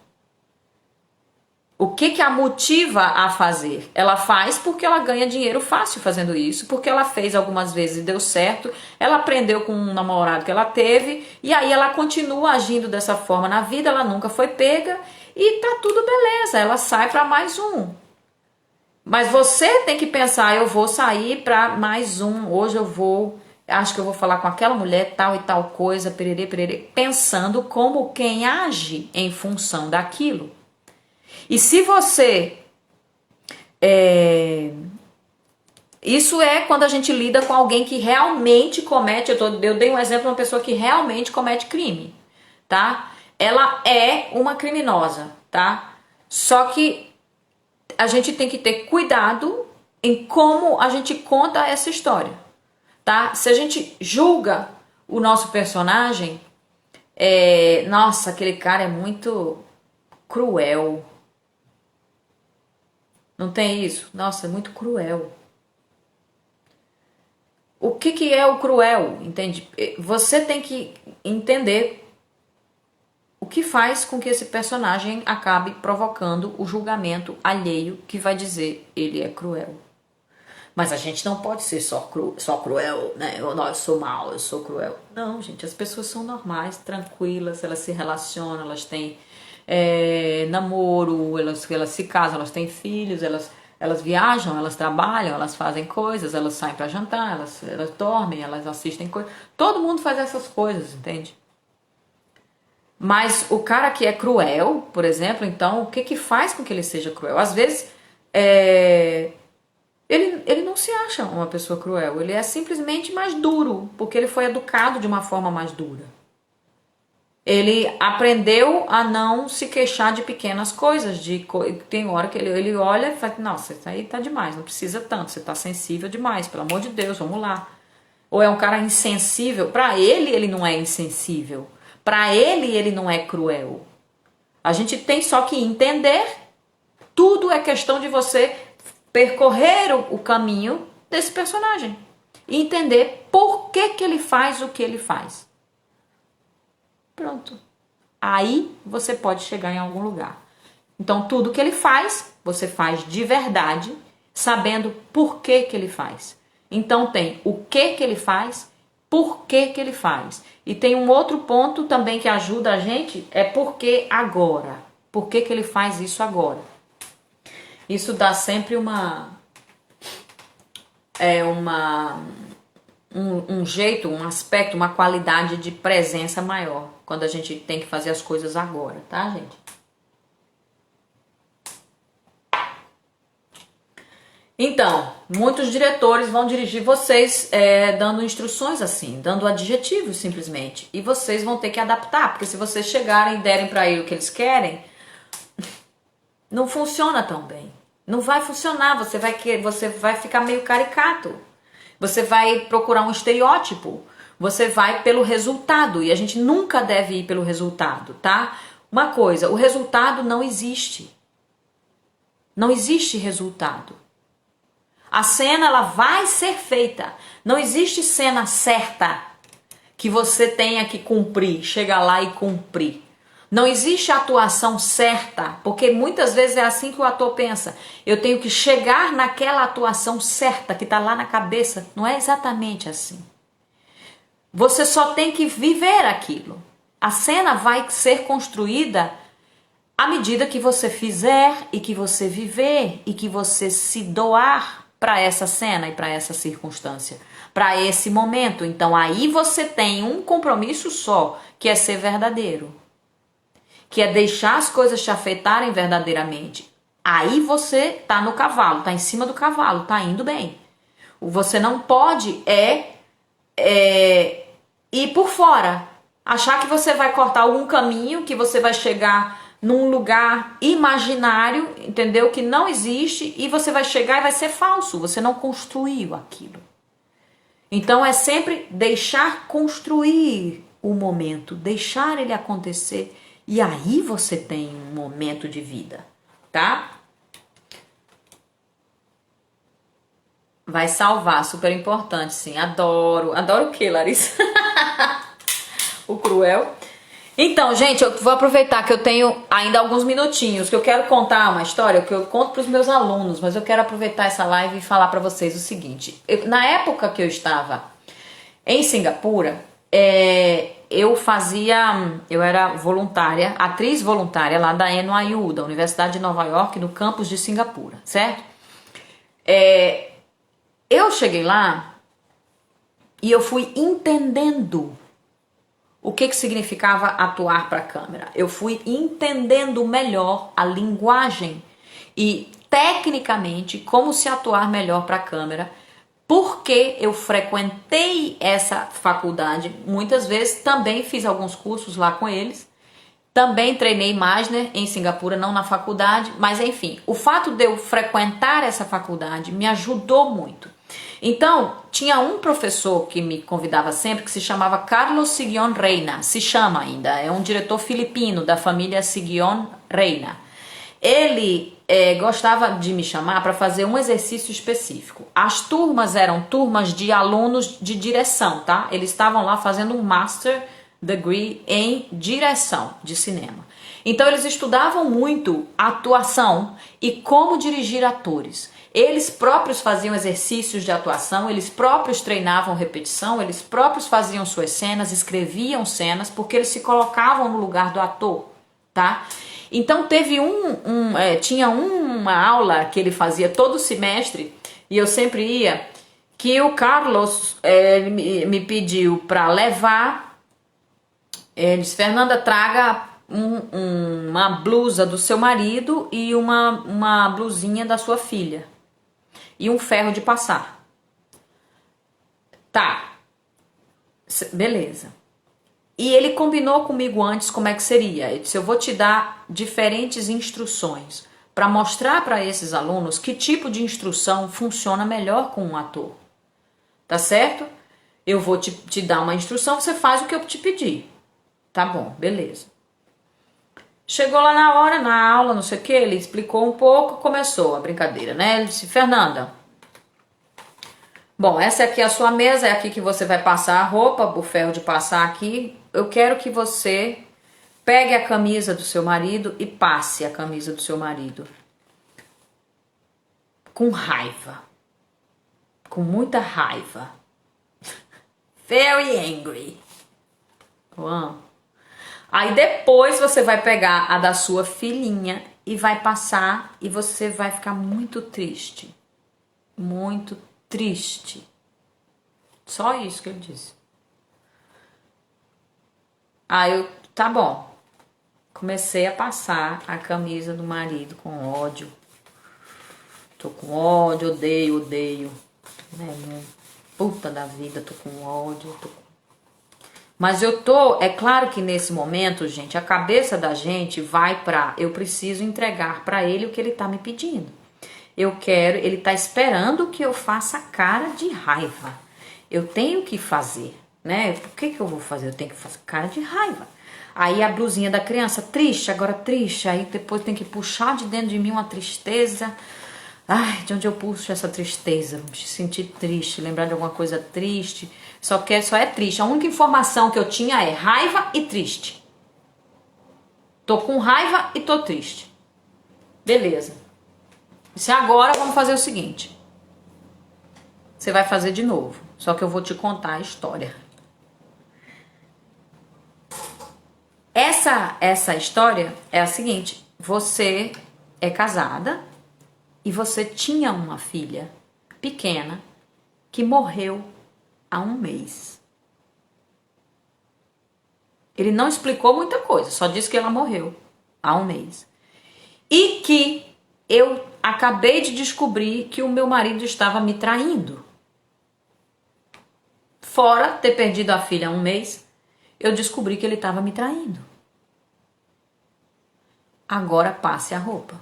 Speaker 1: O que a motiva a fazer? Ela faz porque ela ganha dinheiro fácil fazendo isso, porque ela fez algumas vezes e deu certo, ela aprendeu com um namorado que ela teve, e aí ela continua agindo dessa forma na vida, ela nunca foi pega, e tá tudo beleza, ela sai para mais um. Mas você tem que pensar, eu vou sair para mais um, hoje acho que eu vou falar com aquela mulher, tal e tal coisa, pererê, pererê, pensando como quem age em função daquilo. E se você Isso é quando a gente lida com alguém que realmente comete, eu dei um exemplo de uma pessoa que realmente comete crime, tá? Ela é uma criminosa, tá? Só que a gente tem que ter cuidado em como a gente conta essa história, tá? Se a gente julga o nosso personagem, nossa, aquele cara é muito cruel. Não tem isso? Nossa, é muito cruel. O que é o cruel, entende? Você tem que entender o que faz com que esse personagem acabe provocando o julgamento alheio que vai dizer ele é cruel. Mas a gente não pode ser só cruel, né? Eu sou mal, eu sou cruel. Não, gente, as pessoas são normais, tranquilas, elas se relacionam, elas têm namoro, elas se casam, elas têm filhos, elas viajam, elas trabalham, elas fazem coisas, elas saem para jantar, elas dormem, elas assistem coisas. Todo mundo faz essas coisas, entende? Mas o cara que é cruel, por exemplo, então, o que faz com que ele seja cruel? Às vezes, ele não se acha uma pessoa cruel, ele é simplesmente mais duro, porque ele foi educado de uma forma mais dura. Ele aprendeu a não se queixar de pequenas coisas, tem hora que ele olha e fala, nossa, isso aí tá demais, não precisa tanto, você tá sensível demais, pelo amor de Deus, vamos lá. Ou é um cara insensível, pra ele não é insensível, pra ele não é cruel. A gente tem só que entender, tudo é questão de você percorrer o caminho desse personagem e entender por que ele faz o que ele faz. Pronto. Aí você pode chegar em algum lugar. Então tudo que ele faz, você faz de verdade, sabendo por que ele faz. Então tem o que ele faz, por que ele faz. E tem um outro ponto também que ajuda a gente, é por que agora. Por que ele faz isso agora. Isso dá sempre um jeito, um aspecto, uma qualidade de presença maior quando a gente tem que fazer as coisas agora, tá, gente? Então, muitos diretores vão dirigir vocês dando instruções assim, dando adjetivos simplesmente, e vocês vão ter que adaptar, porque se vocês chegarem e derem para ele o que eles querem, não funciona tão bem. Não vai funcionar, você vai ficar meio caricato. Você vai procurar um estereótipo. Você vai pelo resultado. E a gente nunca deve ir pelo resultado, tá? Uma coisa, o resultado não existe. Não existe resultado. A cena, ela vai ser feita. Não existe cena certa que você tenha que cumprir, chegar lá e cumprir. Não existe atuação certa, porque muitas vezes é assim que o ator pensa. Eu tenho que chegar naquela atuação certa que está lá na cabeça. Não é exatamente assim. Você só tem que viver aquilo. A cena vai ser construída à medida que você fizer e que você viver e que você se doar para essa cena e para essa circunstância, para esse momento. Então aí você tem um compromisso só, que é ser verdadeiro. Que é deixar as coisas te afetarem verdadeiramente. Aí você tá no cavalo, tá em cima do cavalo, tá indo bem. Você não pode ir por fora. Achar que você vai cortar algum caminho, que você vai chegar num lugar imaginário, entendeu? Que não existe, e você vai chegar e vai ser falso. Você não construiu aquilo. Então é sempre deixar construir o momento, deixar ele acontecer. E aí você tem um momento de vida, tá? Vai salvar, super importante, sim. Adoro. Adoro o que, Larissa? O cruel. Então, gente, eu vou aproveitar que eu tenho ainda alguns minutinhos, que eu quero contar uma história que eu conto para os meus alunos, mas eu quero aproveitar essa live e falar para vocês o seguinte. Na época que eu estava em Singapura, eu era voluntária, atriz voluntária lá da NYU, da Universidade de Nova York, no campus de Singapura, certo? Eu cheguei lá e eu fui entendendo o que significava atuar para a câmera. Eu fui entendendo melhor a linguagem e tecnicamente como se atuar melhor para a câmera, Porque eu frequentei essa faculdade muitas vezes, também fiz alguns cursos lá com eles, também treinei Meisner em Singapura, não na faculdade, mas enfim, o fato de eu frequentar essa faculdade me ajudou muito. Então, tinha um professor que me convidava sempre, que se chamava Carlos Sigion Reina, se chama ainda, é um diretor filipino da família Sigion Reina. Ele gostava de me chamar para fazer um exercício específico. As turmas eram turmas de alunos de direção, tá? Eles estavam lá fazendo um Master Degree em direção de cinema. Então eles estudavam muito atuação e como dirigir atores. Eles próprios faziam exercícios de atuação, eles próprios treinavam repetição, eles próprios faziam suas cenas, escreviam cenas, porque eles se colocavam no lugar do ator, tá? Então teve tinha uma aula que ele fazia todo semestre, e eu sempre ia, que o Carlos me pediu para levar, ele disse, Fernanda, traga uma blusa do seu marido e uma blusinha da sua filha. E um ferro de passar. Tá. Beleza. E ele combinou comigo antes como é que seria. Ele disse, eu vou te dar diferentes instruções para mostrar para esses alunos que tipo de instrução funciona melhor com um ator. Tá certo? Eu vou te dar uma instrução, você faz o que eu te pedi. Tá bom, beleza. Chegou lá na hora, na aula, não sei o que, ele explicou um pouco, começou a brincadeira, né? Ele disse, Fernanda, bom, essa aqui é a sua mesa, é aqui que você vai passar a roupa, o ferro de passar aqui. Eu quero que você pegue a camisa do seu marido e passe a camisa do seu marido. Com raiva. Com muita raiva. Very angry. Uau. Aí depois você vai pegar a da sua filhinha e vai passar e você vai ficar muito triste. Muito triste. Só isso que ele disse. Aí tá bom. Comecei a passar a camisa do marido com ódio. Tô com ódio, odeio. Puta da vida, tô com ódio, Mas é claro que nesse momento, gente, a cabeça da gente vai pra, eu preciso entregar pra ele o que ele tá me pedindo. Ele tá esperando que eu faça cara de raiva. Eu tenho que fazer, né? Por que eu vou fazer? Eu tenho que fazer cara de raiva. Aí a blusinha da criança, triste, agora triste, aí depois tem que puxar de dentro de mim uma tristeza. Ai, de onde eu puxo essa tristeza? Me sentir triste, lembrar de alguma coisa triste. Só é triste. A única informação que eu tinha é raiva e triste. Tô com raiva e tô triste. Beleza. Se agora vamos fazer o seguinte. Você vai fazer de novo. Só que eu vou te contar a história. Essa história é a seguinte. Você é casada e você tinha uma filha pequena que morreu há um mês. Ele não explicou muita coisa, só disse que ela morreu há um mês. E que eu acabei de descobrir que o meu marido estava me traindo. Fora ter perdido a filha há um mês, eu descobri que ele estava me traindo. Agora passe a roupa.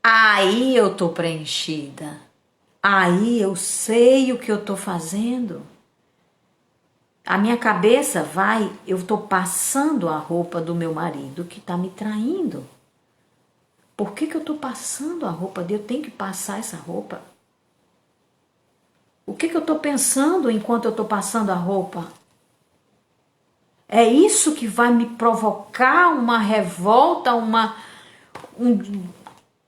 Speaker 1: Aí eu tô preenchida. Aí eu sei o que eu tô fazendo. A minha cabeça eu tô passando a roupa do meu marido que tá me traindo. Por que eu tô passando a roupa dele? Eu tenho que passar essa roupa. O que eu tô pensando enquanto eu tô passando a roupa? É isso que vai me provocar uma revolta,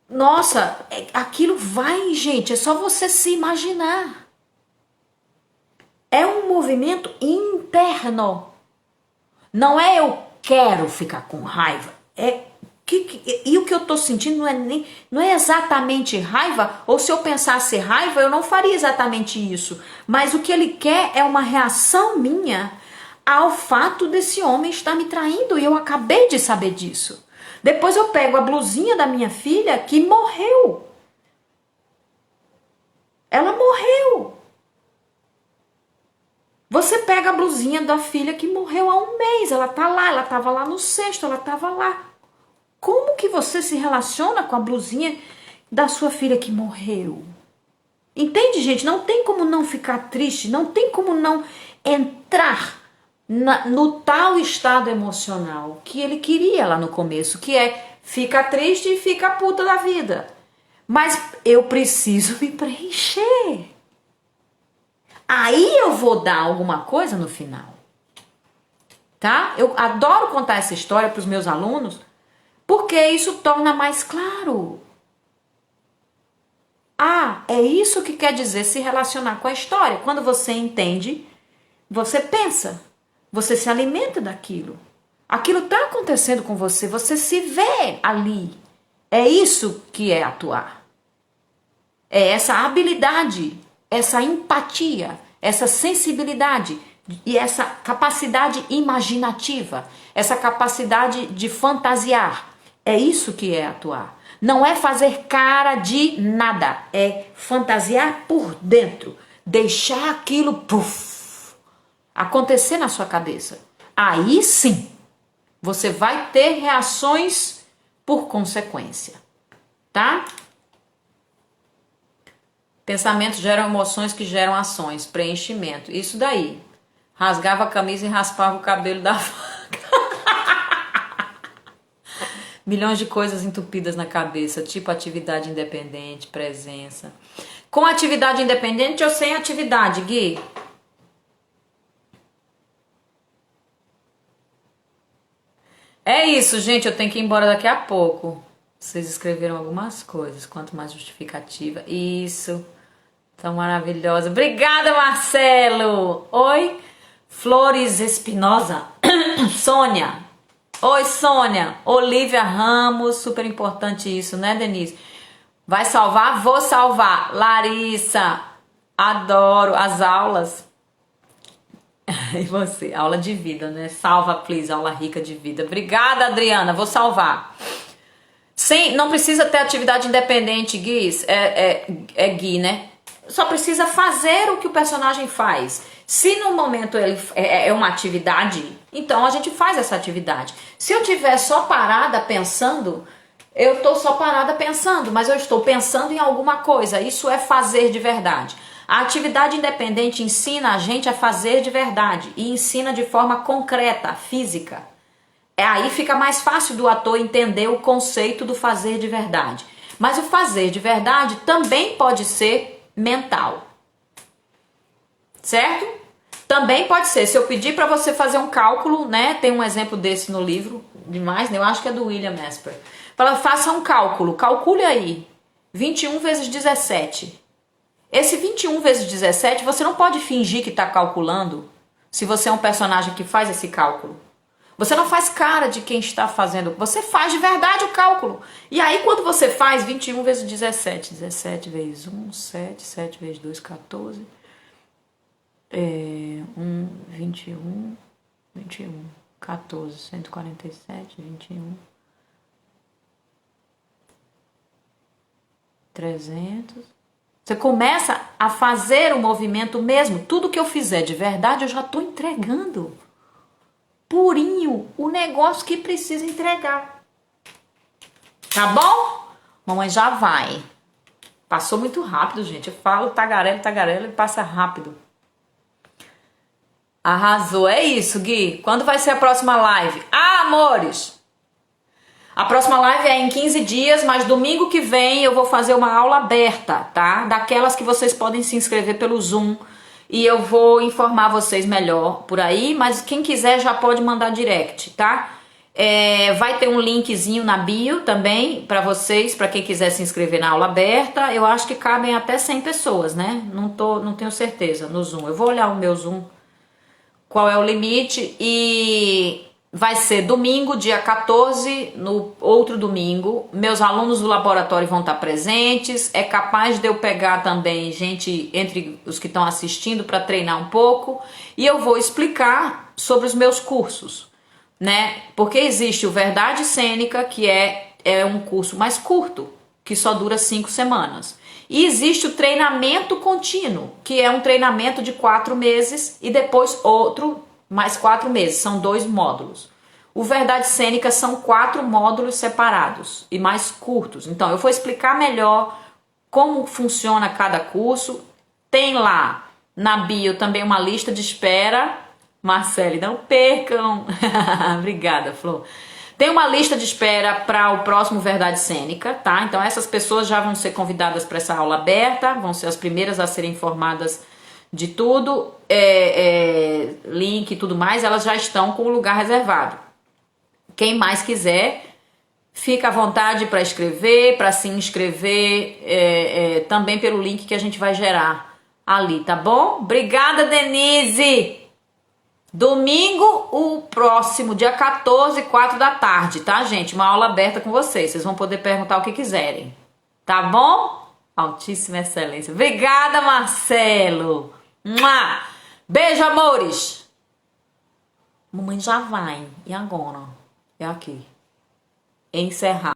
Speaker 1: Nossa, aquilo vai, gente, é só você se imaginar. É um movimento interno. Não é eu quero ficar com raiva. E o que eu tô sentindo não é exatamente raiva, ou se eu pensasse raiva, eu não faria exatamente isso. Mas o que ele quer é uma reação minha ao fato desse homem estar me traindo, e eu acabei de saber disso. Depois eu pego a blusinha da minha filha que morreu. Ela morreu. Você pega a blusinha da filha que morreu há um mês, ela tá lá, ela tava lá no cesto, ela tava lá. Como que você se relaciona com a blusinha da sua filha que morreu? Entende, gente? Não tem como não ficar triste, não tem como não entrar no tal estado emocional que ele queria lá no começo, que é fica triste e fica puta da vida. Mas eu preciso me preencher. Aí eu vou dar alguma coisa no final. Tá? Eu adoro contar essa história para os meus alunos, porque isso torna mais claro. Ah, é isso que quer dizer se relacionar com a história. Quando você entende, você pensa, você se alimenta daquilo. Aquilo está acontecendo com você, você se vê ali. É isso que é atuar. É essa habilidade, essa empatia, essa sensibilidade e essa capacidade imaginativa, essa capacidade de fantasiar. É isso que é atuar. Não é fazer cara de nada, é fantasiar por dentro, deixar aquilo acontecer na sua cabeça. Aí sim, você vai ter reações por consequência, tá? Pensamentos geram emoções que geram ações, preenchimento, isso daí. Rasgava a camisa e raspava o cabelo da faca. Milhões de coisas entupidas na cabeça, tipo atividade independente, presença. Com atividade independente ou sem atividade, Gui? É isso, gente, eu tenho que ir embora daqui a pouco. Vocês escreveram algumas coisas, quanto mais justificativa. Isso, tão maravilhosa. Obrigada, Marcelo. Oi, Flores Espinosa. Sônia. Oi, Sônia. Olivia Ramos, super importante isso, né, Denise? Vai salvar? Vou salvar. Larissa, adoro as aulas. E você? Aula de vida, né? Salva, please, aula rica de vida. Obrigada, Adriana, vou salvar. Sim, não precisa ter atividade independente, Gui, Gui, né? Só precisa fazer o que o personagem faz. Se no momento ele é uma atividade, então a gente faz essa atividade. Se eu estiver só parada pensando, eu estou só parada pensando, mas eu estou pensando em alguma coisa. Isso é fazer de verdade. A atividade independente ensina a gente a fazer de verdade e ensina de forma concreta, física. Aí fica mais fácil do ator entender o conceito do fazer de verdade. Mas o fazer de verdade também pode ser mental. Certo? Também pode ser. Se eu pedir para você fazer um cálculo, né? Tem um exemplo desse no livro, demais, né? Eu acho que é do William Esper. Fala, faça um cálculo. Calcule aí. 21 vezes 17. Esse 21 vezes 17, você não pode fingir que está calculando se você é um personagem que faz esse cálculo. Você não faz cara de quem está fazendo, você faz de verdade o cálculo. E aí quando você faz 21 vezes 17, 17 vezes 1, 7, 7 vezes 2, 14, 21, 14, 147, 21, 300. Você começa a fazer o movimento mesmo. Tudo que eu fizer de verdade eu já estou entregando. Purinho, o negócio que precisa entregar. Tá bom? Mamãe já vai. Passou muito rápido, gente. Eu falo tagarelo e passa rápido. Arrasou. É isso, Gui. Quando vai ser a próxima live? Ah, amores! A próxima live é em 15 dias, mas domingo que vem eu vou fazer uma aula aberta, tá? Daquelas que vocês podem se inscrever pelo Zoom. E eu vou informar vocês melhor por aí, mas quem quiser já pode mandar direct, tá? Vai ter um linkzinho na bio também para vocês, para quem quiser se inscrever na aula aberta. Eu acho que cabem até 100 pessoas, né? Não tenho certeza no Zoom. Eu vou olhar o meu Zoom, qual é o limite, e vai ser domingo, dia 14, no outro domingo. Meus alunos do laboratório vão estar presentes. É capaz de eu pegar também gente entre os que estão assistindo para treinar um pouco. E eu vou explicar sobre os meus cursos, né? Porque existe o Verdade Cênica, que é um curso mais curto, que só dura 5 semanas. E existe o treinamento contínuo, que é um treinamento de 4 meses e depois outro mais 4 meses. São 2 módulos. O Verdade Cênica são 4 módulos separados e mais curtos. Então, eu vou explicar melhor como funciona cada curso. Tem lá na bio também uma lista de espera. Marcele, não percam. Obrigada, Flor. Tem uma lista de espera para o próximo Verdade Cênica, tá? Então essas pessoas já vão ser convidadas para essa aula aberta, vão ser as primeiras a serem informadas de tudo, link e tudo mais, elas já estão com o lugar reservado. Quem mais quiser, fica à vontade para escrever, para se inscrever, também pelo link que a gente vai gerar ali, tá bom? Obrigada, Denise! Domingo, o próximo, dia 14, 4 da tarde, tá, gente? Uma aula aberta com vocês. Vocês vão poder perguntar o que quiserem. Tá bom? Altíssima excelência. Obrigada, Marcelo. Mua! Beijo, amores. Mamãe já vai. E agora? É aqui. Encerrar.